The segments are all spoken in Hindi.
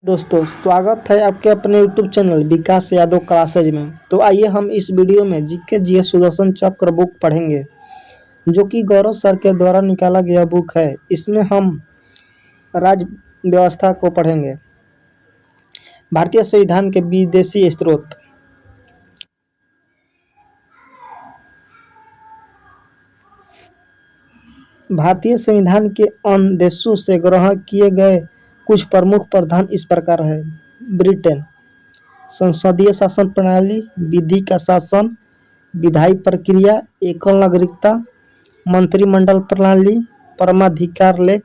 दोस्तों स्वागत है आपके अपने यूट्यूब चैनल विकास यादव क्लासेज में। तो आइए हम इस वीडियो में जीके जीएस सुदर्शन चक्र बुक पढ़ेंगे, जो कि गौरव सर के द्वारा निकाला गया बुक है। इसमें हम राज्य व्यवस्था को पढ़ेंगे। भारतीय संविधान के विदेशी स्रोत। भारतीय संविधान के अन्य देशों से ग्रहण किए गए कुछ प्रमुख प्रावधान इस प्रकार है। ब्रिटेन संसदीय शासन प्रणाली, विधि का शासन, विधायी प्रक्रिया, एकल नागरिकता, मंत्रिमंडल प्रणाली, परमाधिकार लेख,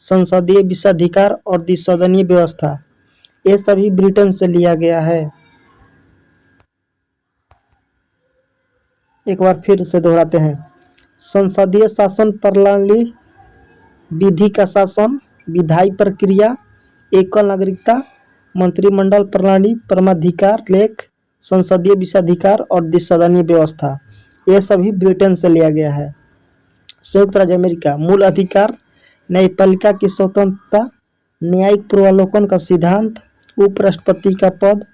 संसदीय विशेषाधिकार और द्विसदनीय व्यवस्था, ये सभी ब्रिटेन से लिया गया है। एक बार फिर से दोहराते हैं। संसदीय शासन प्रणाली, विधि का शासन, विधायी प्रक्रिया, एकल नागरिकता, मंत्रिमंडल प्रणाली, परमाधिकार लेख, संसदीय विशेषाधिकार और द्विसदनीय व्यवस्था, ये सभी ब्रिटेन से लिया गया है। संयुक्त राज्य अमेरिका मूल अधिकार, न्यायपालिका की स्वतंत्रता, न्यायिक पूर्वावलोकन का सिद्धांत, उपराष्ट्रपति का पद,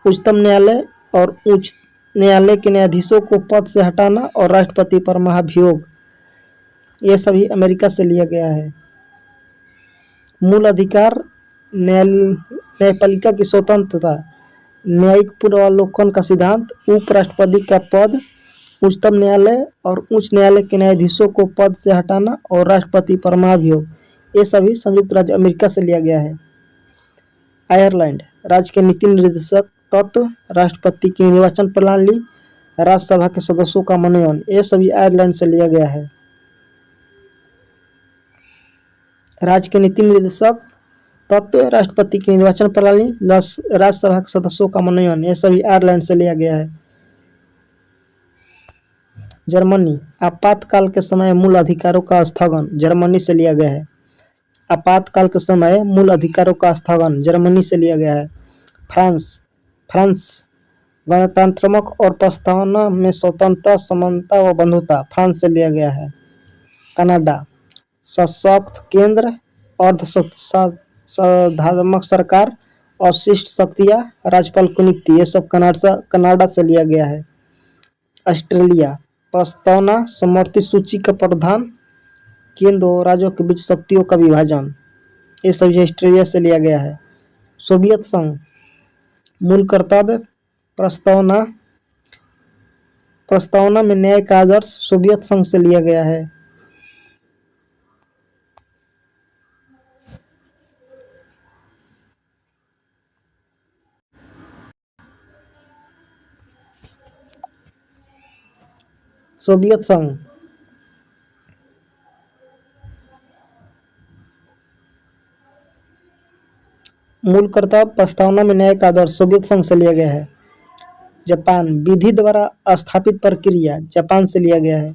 उच्चतम न्यायालय और उच्च न्यायालय के न्यायाधीशों को पद से हटाना और राष्ट्रपति पर महाभियोग, ये सभी अमेरिका से लिया गया है। मूल अधिकार, न्यायपालिका की स्वतंत्रता, न्यायिक पूर्वावलोकन का सिद्धांत, उपराष्ट्रपति का पद, उच्चतम न्यायालय और उच्च न्यायालय के न्यायाधीशों को पद से हटाना और राष्ट्रपति पर महाभियोग, ये सभी संयुक्त राज्य अमेरिका से लिया गया है। आयरलैंड राज्य के नीति निर्देशक तत्व, राष्ट्रपति की निर्वाचन प्रणाली, राज्यसभा के सदस्यों का मनोनयन, ये सभी आयरलैंड से लिया गया है। राज्य के नीति निर्देशक तत्व, राष्ट्रपति की निर्वाचन प्रणाली, राज्यसभा के सदस्यों का मनोनयन, ये सभी आयरलैंड से लिया गया है। जर्मनी आपातकाल के समय मूल अधिकारों का स्थगन, जर्मनी से लिया गया है। आपातकाल के समय मूल अधिकारों का स्थगन जर्मनी से लिया गया है। फ्रांस गणतंत्रात्मक और प्रस्तावना में स्वतंत्रता, समानता व बंधुता, फ्रांस से लिया गया है। कनाडा सशक्त केंद्र, अर्ध साधात्मक सरकार और शिष्ट शक्तियाँ, राज्यपाल की नियुक्ति, ये सब कनाडा से लिया गया है। ऑस्ट्रेलिया प्रस्तावना, समवर्ती सूची का प्रावधान, केंद्र और राज्यों के बीच शक्तियों का विभाजन, ये सभी ऑस्ट्रेलिया से लिया गया है। सोवियत संघ मूल कर्तव्य, प्रस्तावना में न्याय का आदर्श, सोवियत संघ से लिया गया है। सोवियत संघ मूल कर्तव्य, प्रस्तावना में न्याय का आदर्श, सोवियत संघ से लिया गया है। जापान विधि द्वारा स्थापित प्रक्रिया, जापान से लिया गया है।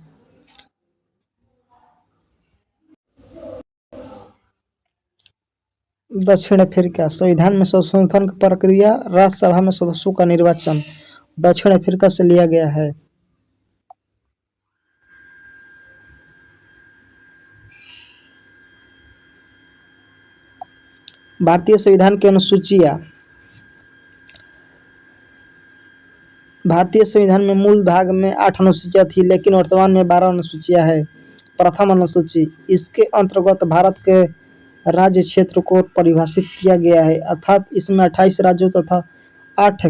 दक्षिण अफ्रीका संविधान में संशोधन की प्रक्रिया, राज्यसभा में सदस्यों का निर्वाचन, दक्षिण अफ्रीका से लिया गया है। भारतीय संविधान की अनुसूचियाँ। भारतीय संविधान में मूल भाग में 8 अनुसूचियाँ थी, लेकिन वर्तमान में 12 अनुसूचियाँ है। प्रथम अनुसूची, इसके अंतर्गत भारत के राज्य क्षेत्र को परिभाषित किया गया है, अर्थात इसमें 28 राज्यों तथा 8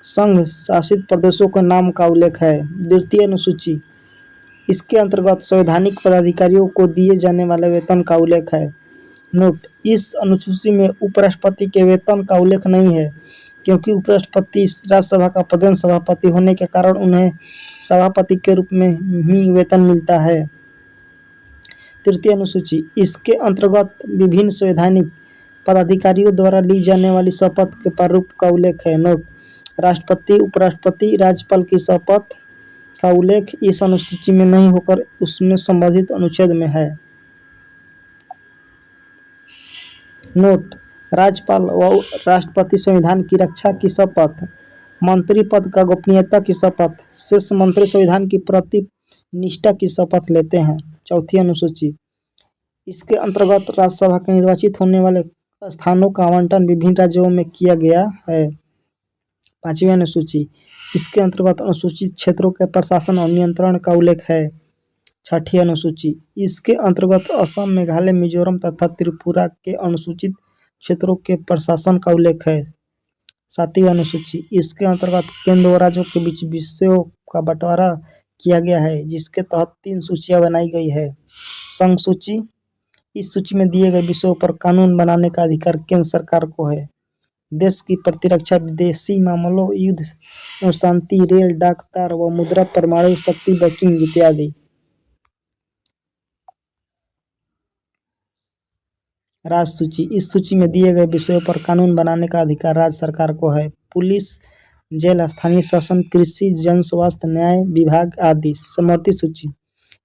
संघ शासित प्रदेशों के नाम का उल्लेख है। द्वितीय अनुसूची, इसके अंतर्गत संवैधानिक पदाधिकारियों को दिए जाने वाले वेतन का उल्लेख है। नोट, इस अनुसूची में उपराष्ट्रपति के वेतन का उल्लेख नहीं है, क्योंकि उपराष्ट्रपति राज्यसभा का प्रधान सभापति होने के कारण उन्हें सभापति के रूप में ही वेतन मिलता है। तृतीय अनुसूची, इसके अंतर्गत विभिन्न संवैधानिक पदाधिकारियों द्वारा ली जाने वाली शपथ के प्रारूप का उल्लेख है। नोट, राष्ट्रपति, उपराष्ट्रपति, राज्यपाल की शपथ का उल्लेख इस अनुसूची में नहीं होकर उसमें संबंधित अनुच्छेद में है। नोट, राज्यपाल व राष्ट्रपति संविधान की रक्षा की शपथ, मंत्री पद का गोपनीयता की शपथ, शेष मंत्री संविधान की प्रति निष्ठा की शपथ लेते हैं। चौथी अनुसूची, इसके अंतर्गत राज्यसभा के निर्वाचित होने वाले स्थानों का आवंटन विभिन्न राज्यों में किया गया है। 5वीं अनुसूची, इसके अंतर्गत अनुसूचित क्षेत्रों के प्रशासन और नियंत्रण का उल्लेख है। 6ठी अनुसूची, इसके अंतर्गत असम, मेघालय, मिजोरम तथा त्रिपुरा के अनुसूचित क्षेत्रों के प्रशासन का उल्लेख है। 7वीं अनुसूची, इसके अंतर्गत केंद्र व राज्यों के बीच विषयों का बंटवारा किया गया है, जिसके तहत 3 सूचियां बनाई गई है। संघ सूची, इस सूची में दिए गए विषयों पर कानून बनाने का अधिकार केंद्र सरकार को है। देश की प्रतिरक्षा, विदेशी मामलों, युद्ध एवं शांति, रेल, डाक, तार व मुद्रा, परमाणु शक्ति, बैंकिंग इत्यादि। राज्य सूची, इस सूची में दिए गए विषयों पर कानून बनाने का अधिकार राज्य सरकार को है। पुलिस, जेल, स्थानीय शासन, कृषि, जन स्वास्थ्य, न्याय विभाग आदि। समवर्ती सूची,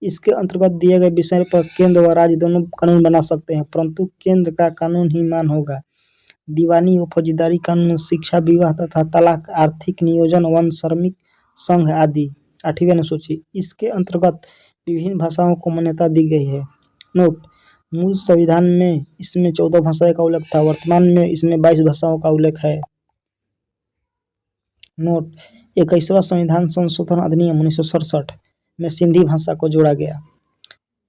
इसके अंतर्गत दिए गए विषयों पर केंद्र व राज्य दोनों कानून बना सकते हैं, परंतु केंद्र का कानून ही मान होगा। दीवानी व फौजदारी कानून, शिक्षा, विवाह तथा तलाक, आर्थिक नियोजन, वन, श्रमिक संघ आदि। 8वीं अनुसूची, इसके अंतर्गत विभिन्न भाषाओं को मान्यता दी गई है। नोट, मूल संविधान में इसमें 14 भाषाओं का उल्लेख था, वर्तमान में इसमें 22 भाषाओं का उल्लेख है। नोट, 21वां संविधान संशोधन अधिनियम 1967 में सिंधी भाषा को जोड़ा गया।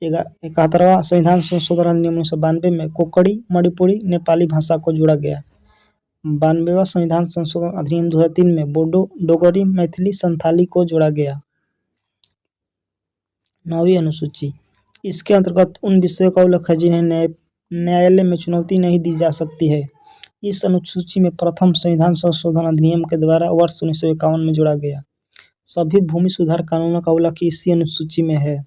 71वां संविधान संशोधन अधिनियम 1992 में कोंकणी, मणिपुरी, नेपाली भाषा को जोड़ा गया। 92वां संविधान संशोधन अधिनियम 2003 में बोडो, डोगरी, मैथिली, संथाली को जोड़ा गया। 9वीं अनुसूची, इसके अंतर्गत उन विषयों का उल्लेख है जिन्हें न्यायालय में चुनौती नहीं दी जा सकती है। इस अनुसूची में प्रथम संविधान संशोधन अधिनियम के द्वारा वर्ष 1951 में जोड़ा गया। सभी भूमि सुधार कानूनों का उल्लेख इसी अनुसूची में है।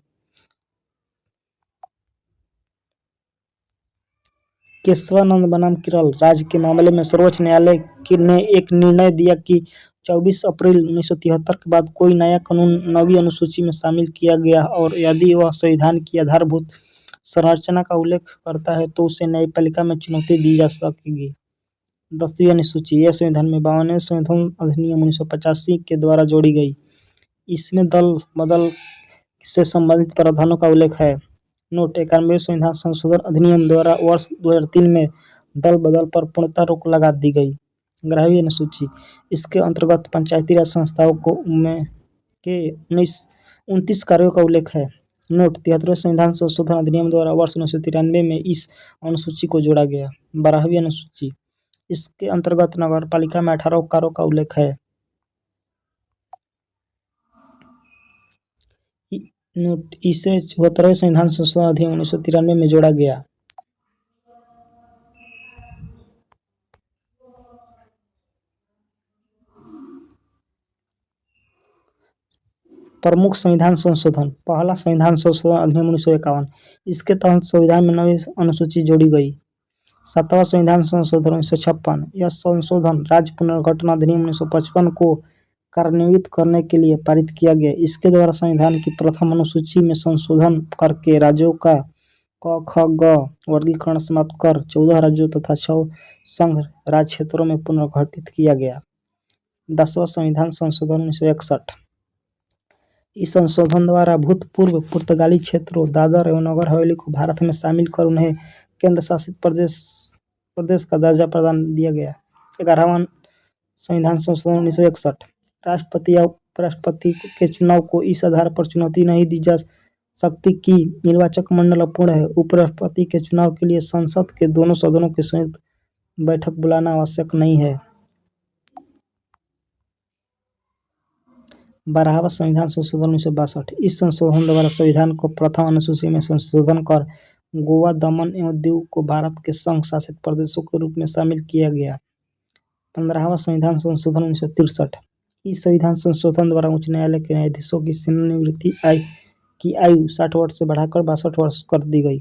केशवानंद बनाम केरल राज्य के मामले में सर्वोच्च न्यायालय ने एक निर्णय दिया कि 24 अप्रैल 1973 के बाद कोई नया कानून 9वीं अनुसूची में शामिल किया गया और यदि वह संविधान की आधारभूत संरचना का उल्लेख करता है तो उसे न्यायपालिका में चुनौती दी जा सकेगी। 10वीं अनुसूची, यह संविधान में 52वें संशोधन अधिनियम 1985 के द्वारा जोड़ी गई। इसमें दल बदल से संबंधित प्रावधानों का उल्लेख है। नोट, 91वें संविधान संशोधन अधिनियम द्वारा वर्ष 2003 में दल बदल पर पूर्णतः रोक लगा दी गई। 11वीं अनुसूची, इसके अंतर्गत पंचायती राज संस्थाओं को के 29 कार्यों का उल्लेख है। नोट, 73वें संविधान संशोधन अधिनियम द्वारा वर्ष 1993 में इस अनुसूची को जोड़ा गया। 12वीं अनुसूची, इसके अंतर्गत नगर पालिका में 18 कार्यों का उल्लेख है। नोट, इसे 74वें संविधान संशोधन अधिनियम 1993 में जोड़ा गया। प्रमुख संविधान संशोधन। पहला संविधान संशोधन अधिनियम 1951, इसके तहत संविधान में 9वीं अनुसूची जोड़ी गई। 7वां संविधान संशोधन 1956, यह संशोधन राज्य पुनर्गठन अधिनियम 1955 को कार्यान्वित करने के लिए पारित किया गया। इसके द्वारा संविधान की प्रथम अनुसूची में संशोधन करके राज्यों का क, ख, ग वर्गीकरण समाप्त कर 14 राज्यों तथा 6 संघ राज्य क्षेत्रों में पुनर्गठित किया गया। 10वां संविधान संशोधन 1961, इस संशोधन द्वारा भूतपूर्व पुर्तगाली क्षेत्रों दादर एवं नगर हवेली को भारत में शामिल कर उन्हें केंद्र शासित प्रदेश का दर्जा प्रदान दिया गया। 11वां संविधान संशोधन 1961, राष्ट्रपति या उपराष्ट्रपति के चुनाव को इस आधार पर चुनौती नहीं दी जा सकती कि निर्वाचक मंडल अपूर्ण है। उपराष्ट्रपति के चुनाव के लिए संसद के दोनों सदनों की संयुक्त बैठक बुलाना आवश्यक नहीं है। 12वां संविधान संशोधन 1962, इस संशोधन द्वारा संविधान को प्रथम अनुसूची में संशोधन कर गोवा, दमन एवं दीव को भारत के संघ शासित प्रदेशों के रूप में शामिल किया गया। 15वां संविधान संशोधन 1963, इस संविधान संशोधन द्वारा उच्च न्यायालय के न्यायाधीशों की सेवानिवृत्ति की आयु 60 वर्ष से बढ़ाकर 62 वर्ष कर दी गई।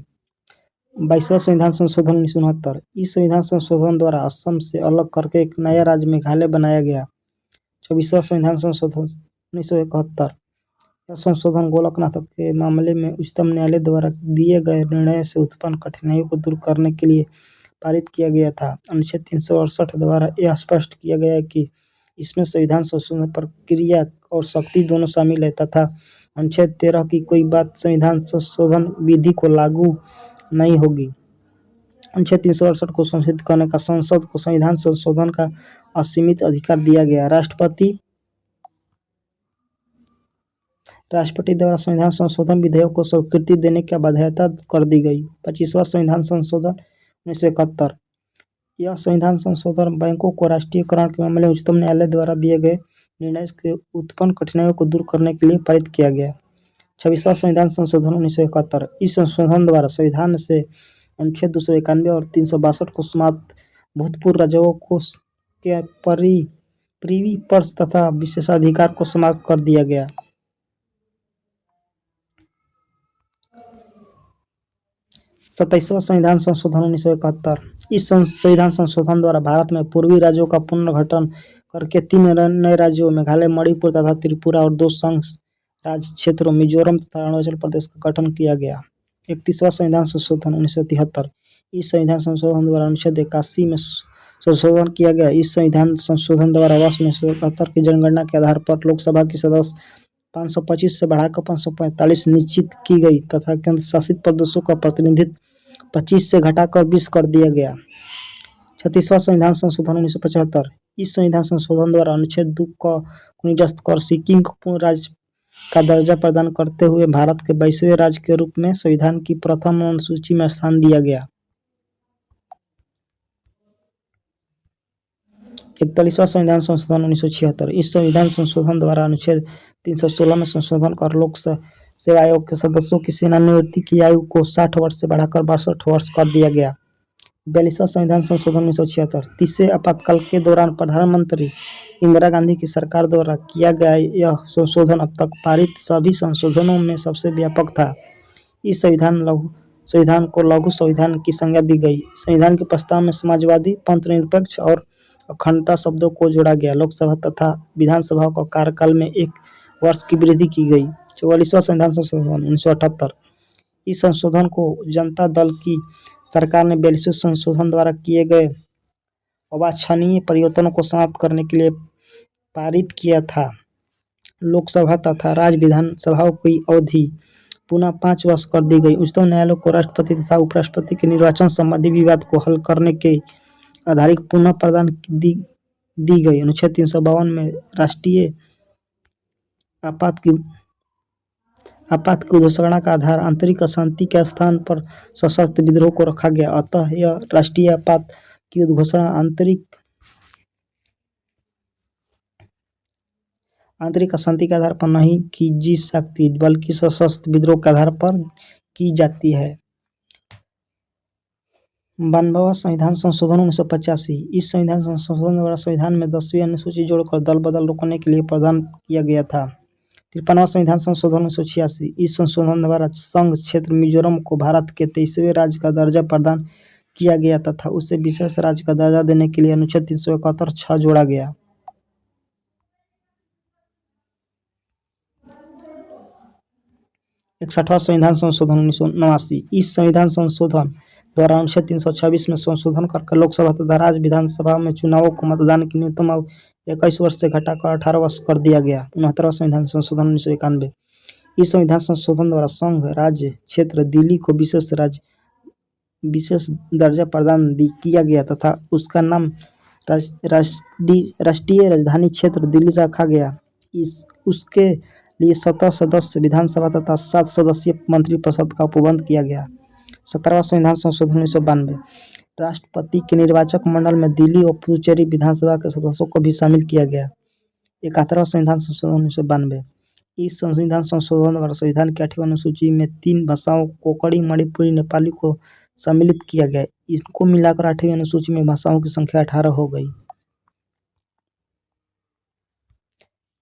22वां संविधान संशोधन 1969, इस संविधान संशोधन द्वारा असम से अलग करके एक नया राज्य मेघालय बनाया गया। 24वां संविधान संशोधन 1971, यह संशोधन गोलकनाथ के मामले में उच्चतम न्यायालय द्वारा दिए गए निर्णय से उत्पन्न कठिनाइयों को दूर करने के लिए पारित किया गया था। अनुच्छेद 368 द्वारा यह स्पष्ट किया गया है कि इसमें संविधान संशोधन प्रक्रिया और शक्ति दोनों शामिल है तथा अनुच्छेद 13 की कोई बात संविधान संशोधन विधि को लागू नहीं होगी। अनुच्छेद 368 को संशोधित करने का संसद को संविधान संशोधन का असीमित अधिकार दिया गया। राष्ट्रपति द्वारा संविधान संशोधन विधेयक को स्वीकृति देने की बाध्यता कर दी गई। 25वां संविधान संशोधन 1971। यह संविधान संशोधन बैंकों को राष्ट्रीयकरण के मामले में उच्चतम न्यायालय द्वारा दिए गए निर्णय के उत्पन्न कठिनाइयों को दूर करने के लिए पारित किया गया। 26वां संविधान संशोधन 1971। इस संशोधन द्वारा संविधान से अनुच्छेद 291 और 362 को समाप्त भूतपूर्व राज्यों को के प्रीवी पर्स तथा विशेषाधिकार को समाप्त कर दिया गया। 27वां संविधान संशोधन 1971। इस संविधान संशोधन द्वारा भारत में पूर्वी राज्यों का पुनर्गठन करके 3 नए राज्यों मेघालय, मणिपुर तथा त्रिपुरा और 2 संघ राज्य क्षेत्रों मिजोरम तथा अरुणाचल प्रदेश का गठन किया गया। 31वां संविधान संशोधन 1973। इस संविधान संशोधन द्वारा अनुच्छेद 81 में संशोधन किया गया। इस संविधान संशोधन द्वारा वर्ष 1971 की जनगणना के आधार पर लोकसभा की सदस्य 525 से बढ़ाकर 545 निश्चित की गई तथा केंद्र शासित प्रदेशों का प्रतिनिधित्व 25 से घटाकर 20 कर दिया गया। 36वां संविधान संशोधन 1975। इस संविधान संशोधन द्वारा अनुच्छेद 2 को निरस्त कर सिक्किम को पूर्ण राज्य का दर्जा प्रदान करते हुए भारत के 22वें राज्य के रूप में संविधान की प्रथम अनुसूची में स्थान दिया गया। 41वां संविधान संशोधन 1976। इस संविधान संशोधन द्वारा अनुच्छेद 316 में संशोधन कर लोक सेवा आयोग के सदस्यों की सेवानिवृत्ति की आयु को 60 वर्ष से बढ़ाकर 62 वर्ष कर दिया गया। 42वां संविधान संशोधन 1976। तीसरे आपातकाल के दौरान प्रधानमंत्री इंदिरा गांधी की सरकार द्वारा किया गया यह संशोधन अब तक पारित सभी संशोधनों में सबसे व्यापक था। इस संविधान को लघु संविधान की संज्ञा दी गई। संविधान के प्रस्ताव में समाजवादी, पंथ निरपेक्ष और अखंडता शब्दों को जोड़ा गया। लोकसभा तथा विधानसभा का कार्यकाल में 1 वर्ष की वृद्धि की गई। 44वां संविधान संशोधन 1978। इस संशोधन को जनता दल की सरकार ने 42वें संशोधन द्वारा किए गए अवांछनीय परिवर्तनों को समाप्त करने के लिए पारित किया था। लोकसभा तथा राज्य विधानसभाओं की अवधि पुनः 5 वर्ष कर दी गई। उच्चतम न्यायालय को राष्ट्रपति तथा उपराष्ट्रपति के निर्वाचन संबंधी विवाद को हल करने के आधारित पुनः प्रदान दी गई। अनुच्छेद 352 में राष्ट्रीय आपात की घोषणा का आधार आंतरिक अशांति के स्थान पर सशस्त्र विद्रोह को रखा गया। अतः यह राष्ट्रीय आपात की घोषणा आंतरिक अशांति के आधार पर नहीं की जा सकती बल्कि सशस्त्र विद्रोह के आधार पर की जाती है। 92वां संविधान संशोधन 1985। इस संविधान संशोधन द्वारा संविधान में 10वीं अनुसूची जोड़कर दल बदल रोकने के लिए प्रावधान किया गया था। 53वां संविधान संशोधन 1986। इस संशोधन द्वारा संघ क्षेत्र मिजोरम को भारत के 23वें राज्य का दर्जा प्रदान किया गया तथा उसे विशेष राज्य का दर्जा देने के लिए अनुच्छेद 371(6) जोड़ा गया। 61वां संविधान संशोधन 1989। इस संविधान संशोधन द्वारा अनुच्छेद 326 में संशोधन करके लोकसभा तथा राज्य विधानसभा में चुनावों को मतदान की न्यूनतम आयु 21 वर्ष से घटाकर 18 वर्ष कर दिया गया। 69वां संविधान संशोधन 1991। इस संविधान संशोधन द्वारा संघ राज्य क्षेत्र दिल्ली को विशेष दर्जा प्रदान किया गया तथा उसका नाम राष्ट्रीय राजधानी क्षेत्र दिल्ली रखा गया। उसके लिए 17 सदस्य विधानसभा तथा 7 सदस्यीय मंत्रिपरिषद का उपबंध किया गया। 17वां संविधान संशोधन 1992। राष्ट्रपति के निर्वाचक मंडल में दिल्ली और पुडुचेरी विधानसभा के सदस्यों को भी शामिल किया गया। 71वां संविधान संशोधन 1992। इस संविधान संशोधन द्वारा संविधान की 8वीं अनुसूची में 3 भाषाओं कोंकणी, मणिपुरी, नेपाली को सम्मिलित किया गया। इनको मिलाकर 8वीं अनुसूची में भाषाओं की संख्या 18 हो गई।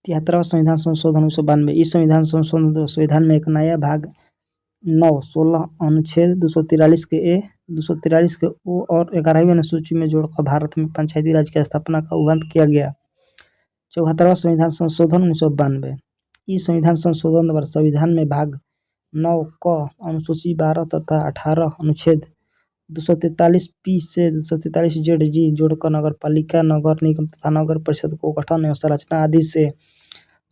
73वां संविधान संशोधन 1992। इस संविधान संशोधन द्वारा संविधान में एक नया भाग 9, 16 अनुच्छेद 243 के ए, 243 के ओ और 11वीं अनुसूची में जोड़कर भारत में पंचायती राज की स्थापना का उपबंध किया गया। 74वां संविधान संशोधन 1992। इस संविधान संशोधन द्वारा संविधान में भाग 9 क अनुसूची 12 तथा 18 अनुच्छेद 243 पी से 243 जेड जी जोड़कर नगर पालिका, नगर निगम तथा नगर परिषद को गठन एवं संरचना आदि से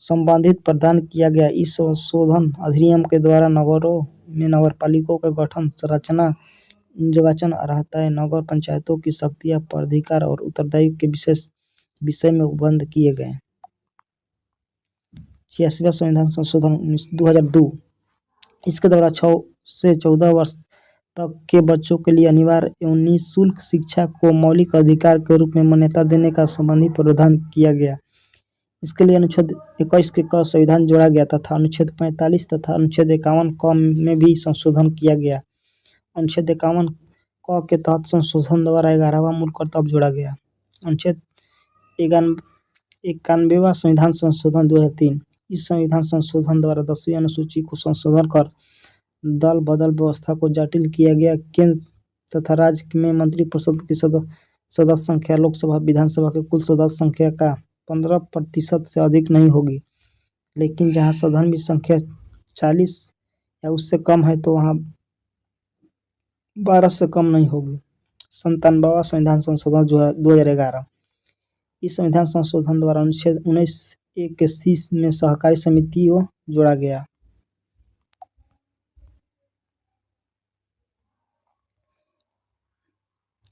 संबंधित प्रदान किया गया। इस संशोधन अधिनियम के द्वारा नगरों में नगरपालिकाओं के गठन, संरचना निर्वाचन अर्हताएं, नगर पंचायतों की शक्तियां, प्राधिकार और उत्तरदायित्व के विषय में उपबंध किए गए। 86वां संविधान संशोधन 2002। इसके द्वारा 6 से 14 वर्ष तक के बच्चों के लिए अनिवार्य एवं निःशुल्क शिक्षा को मौलिक अधिकार के रूप में मान्यता देने का संबंधी प्रावधान किया गया। इसके लिए अनुच्छेद 21 के क संविधान जोड़ा गया तथा अनुच्छेद 45 तथा अनुच्छेद 51 क में भी संशोधन किया गया। अनुच्छेद 51 क के तहत संशोधन द्वारा 11वां मूल कर्तव्य जोड़ा गया। अनुच्छेद 91वां संविधान संशोधन 2003। इस संविधान संशोधन द्वारा 10वीं अनुसूची को संशोधन कर दल बदल व्यवस्था को जटिल किया गया। केंद्र तथा राज्य में मंत्रिपरिषद की सदस्य संख्या लोकसभा विधानसभा के कुल सदस्य संख्या का 15% से अधिक नहीं होगी, लेकिन जहां सदन की संख्या 40 या उससे कम है तो वहां 12 से कम नहीं होगी। 97वां संविधान संशोधन 2011। इस संविधान संशोधन द्वारा अनुच्छेद 19(a) के सी में सहकारी समितियों जोड़ा गया।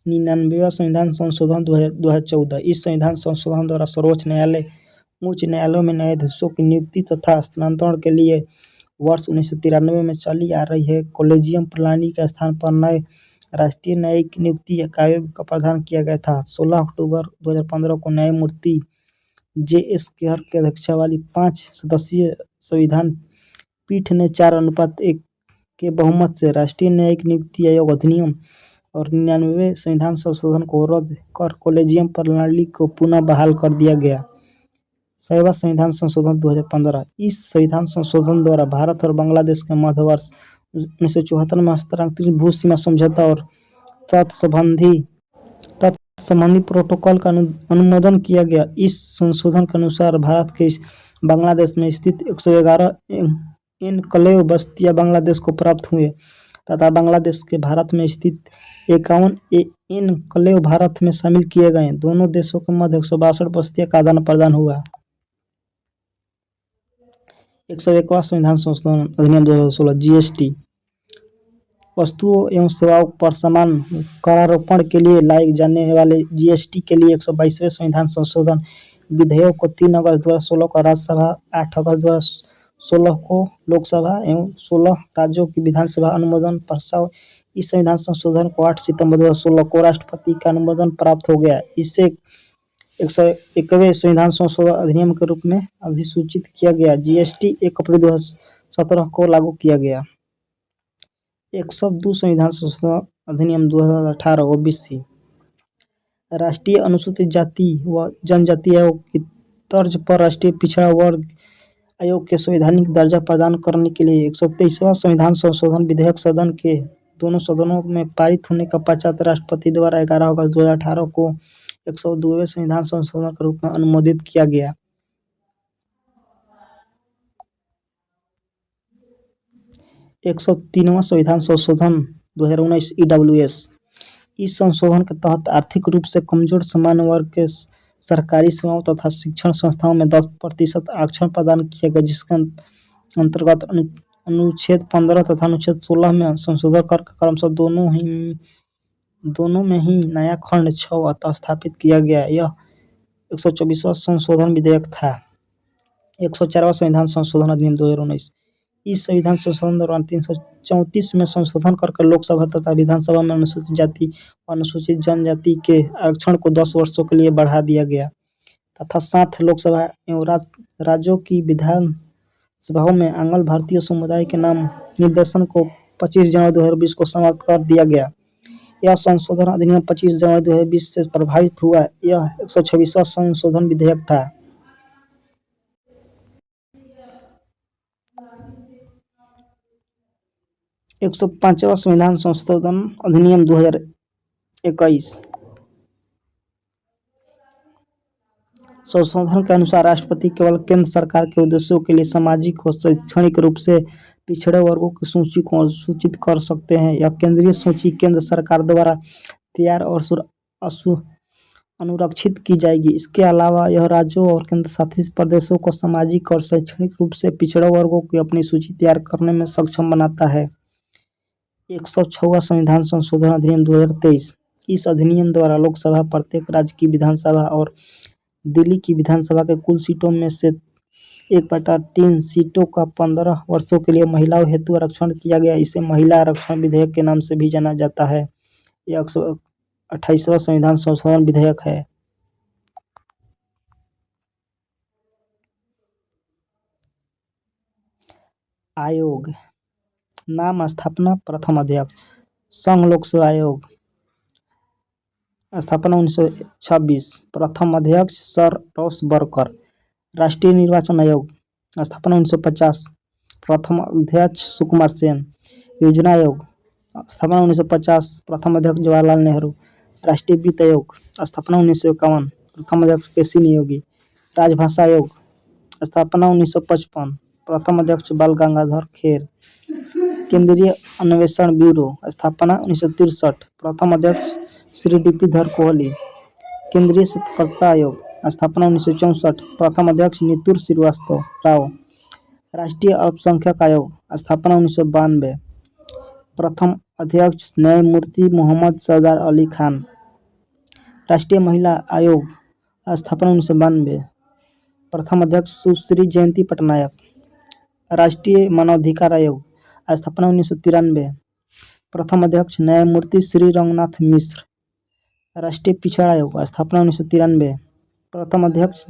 99वां संविधान संशोधन 2014। इस संविधान संशोधन द्वारा सर्वोच्च न्यायालय, उच्च न्यायालयों में न्यायाधीशों की नियुक्ति तथा स्थानांतरण के लिए वर्ष 1993 में चली आ रही है कॉलेजियम प्रणाली के स्थान पर नए राष्ट्रीय न्यायिक नियुक्ति आयोग का प्रावधान किया गया था। 16 अक्टूबर 2015 को न्यायमूर्ति J.S. खेहर की अध्यक्षता वाली 5 सदस्यीय संविधान पीठ ने 4:1 के बहुमत से राष्ट्रीय न्यायिक नियुक्ति आयोग अधिनियम और 99वें संविधान संशोधन को रद्द कर कॉलेजियम प्रणाली को पुनः बहाल कर दिया गया। 100वां संविधान संशोधन 2015। इस संविधान संशोधन द्वारा भारत और बांग्लादेश के मध्य वर्ष 1974 में हस्ताक्षरित भू सीमा समझौता और तत्संबंधी प्रोटोकॉल का अनुमोदन किया गया। इस संशोधन के अनुसार भारत के बांग्लादेश में स्थित 111 एन्क्लेव बस्तियां बांग्लादेश को प्राप्त हुए तथा बांग्लादेश के भारत में स्थित 51 एन्क्लेव भारत में शामिल किए गए। दोनों देशों के मध्य 162 बस्तियों का आदान प्रदान हुआ। 101वां संविधान संशोधन अधिनियम 2016 GST। वस्तुओं एवं सेवाओं पर समान करारोपण के लिए लाए जाने वाले GST के लिए 122वें संविधान संशोधन विधेयक को 3 अगस्त 2016 को राज्यसभा, 8 अगस्त 2016 को लोकसभा एवं 16 राज्यों की विधानसभा अनुमोदन प्रस्ताव। इस संविधान संशोधन को 8 सितंबर 2016 को राष्ट्रपति का अनुमोदन प्राप्त हो गया। इसे 101वें संविधान संशोधन अधिनियम के रूप में अधिसूचित किया गया। GST 1 अप्रैल 2017 को लागू किया गया। 102 संविधान संशोधन अधिनियम 2018 OBC। राष्ट्रीय अनुसूचित जाति व जनजाति आयोग की तर्ज पर राष्ट्रीय पिछड़ा वर्ग आयोग के संवैधानिक दर्जा प्रदान करने के लिए 123वां संविधान संशोधन विधेयक सदन के दोनों सदनों में पारित होने के पश्चात राष्ट्रपति द्वारा 11 अगस्त 2018 को 102वें संविधान संशोधन के रूप में अनुमोदित किया गया। 103वां संविधान संशोधन 2019 EWS। इस संशोधन के तहत आर्थिक रूप से कमजोर सामान्य वर्ग के सरकारी सेवाओं तथा शिक्षण संस्थाओं में 10% आरक्षण प्रदान किया गया, जिसके अंतर्गत अनुच्छेद 15 तथा अनुच्छेद 16 में संशोधन कर क्रमशः दोनों में ही नया खंड 6 स्थापित किया गया। यह 124वां संशोधन विधेयक था। 104वां संविधान संशोधन अधिनियम 2019। इस संविधान संशोधन दौरान 334 में संशोधन करके लोकसभा तथा विधानसभा में अनुसूचित जाति और अनुसूचित जनजाति के आरक्षण को 10 वर्षों के लिए बढ़ा दिया गया तथा 7 लोकसभा एवं राज्यों की विधानसभाओं में आंग्ल भारतीय समुदाय के नाम निर्देशन को 25 जनवरी 2020 को समाप्त कर दिया गया। यह संशोधन अधिनियम 25 जनवरी 2020 से प्रभावित हुआ। यह 126वां संशोधन विधेयक था। 105वां संविधान संशोधन अधिनियम 2021। संशोधन के अनुसार राष्ट्रपति केवल केंद्र सरकार के उद्देश्यों के लिए सामाजिक और शैक्षणिक रूप से पिछड़े वर्गों की सूची को सूचित कर सकते हैं। यह केंद्रीय सूची केंद्र सरकार द्वारा तैयार और अनुरक्षित की जाएगी। इसके अलावा यह राज्यों और केंद्र शासित प्रदेशों को सामाजिक और शैक्षणिक रूप से पिछड़े वर्गों की अपनी सूची तैयार करने में सक्षम बनाता है। 106वां संविधान संशोधन अधिनियम 2023। इस अधिनियम द्वारा लोकसभा प्रत्येक राज्य की विधानसभा और दिल्ली की विधानसभा के कुल सीटों में से 1/3 सीटों का 15 वर्षों के लिए महिलाओं हेतु आरक्षण किया गया। इसे महिला आरक्षण विधेयक के नाम से भी जाना जाता है। यह 128वां संविधान संशोधन विधेयक है। आयोग नाम, स्थापना, प्रथम अध्यक्ष। संघ लोक सेवा आयोग, स्थापना 1926, प्रथम अध्यक्ष सर रॉस बर्कर। राष्ट्रीय निर्वाचन आयोग, स्थापना 1950, प्रथम अध्यक्ष सुकुमार सेन। योजना आयोग, स्थापना 1950, प्रथम अध्यक्ष जवाहरलाल नेहरू। राष्ट्रीय वित्त आयोग, स्थापना 1951, प्रथम अध्यक्ष केसी नियोगी। राजभाषा आयोग, स्थापना 1955, प्रथम अध्यक्ष बाल गंगाधर खेर। केंद्रीय अन्वेषण ब्यूरो, स्थापना 1963, प्रथम अध्यक्ष श्री डीपीधर कोहली। केंद्रीय सतर्कता आयोग, स्थापना 1964, प्रथम अध्यक्ष नीतूर श्रीवास्तव राव। राष्ट्रीय अल्पसंख्यक आयोग, स्थापना 1992, प्रथम अध्यक्ष न्यायमूर्ति मोहम्मद सरदार अली खान। राष्ट्रीय महिला आयोग, स्थापना 1992, प्रथम अध्यक्ष सुश्री जयंती पटनायक। राष्ट्रीय मानवाधिकार आयोग, स्थापना 1993, प्रथम अध्यक्ष न्यायमूर्ति श्री रंगनाथ मिश्र। राष्ट्रीय पिछड़ा आयोग, स्थापना 1993, प्रथम अध्यक्ष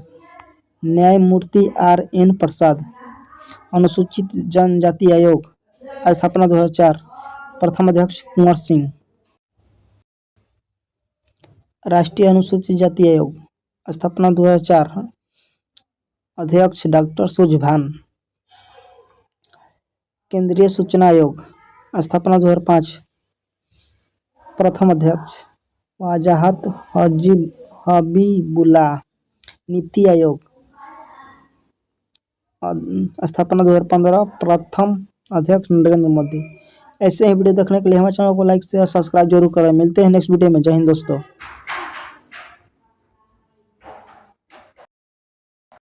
न्यायमूर्ति RN प्रसाद। अनुसूचित जनजाति आयोग, स्थापना 2004, प्रथम अध्यक्ष कुंवर सिंह। राष्ट्रीय अनुसूचित जाति आयोग, स्थापना 2004, अध्यक्ष डॉक्टर सुझभान। केंद्रीय सूचना आयोग, स्थापना 2005, प्रथम अध्यक्ष वजाहत हबीबुल्लाह। नीति आयोग, स्थापना 2015, प्रथम अध्यक्ष नरेंद्र मोदी। ऐसे ही वीडियो देखने के लिए हमारे चैनल को लाइक शेयर सब्सक्राइब जरूर करें। मिलते हैं नेक्स्ट वीडियो में। जय हिंद दोस्तों।